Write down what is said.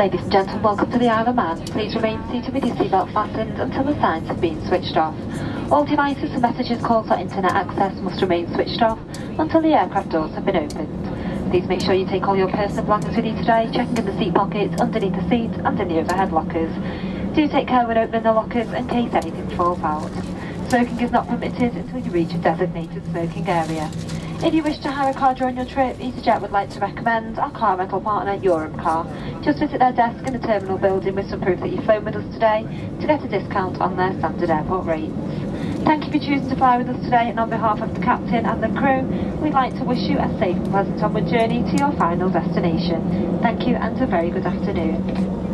Ladies and gentlemen, welcome to the Isle of Man. Please remain seated with your seatbelt fastened until the signs have been switched off. All devices and messages, calls or internet access must remain switched off until the aircraft doors have been opened. Please make sure you take all your personal belongings with you today, checking in the seat pockets, underneath the seat and in the overhead lockers. Do take care when opening the lockers in case anything falls out. Smoking is not permitted until you reach a designated smoking area. If you wish to hire a car during your trip, Easyjet would like to recommend our car rental partner, Car. Just visit their desk in the terminal building with some proof that you've flown with us today to get a discount on their standard airport rates. Thank you for choosing to fly with us today, and on behalf of the captain and the crew, we'd like to wish you a safe and pleasant onward journey to your final destination. Thank you and a very good afternoon.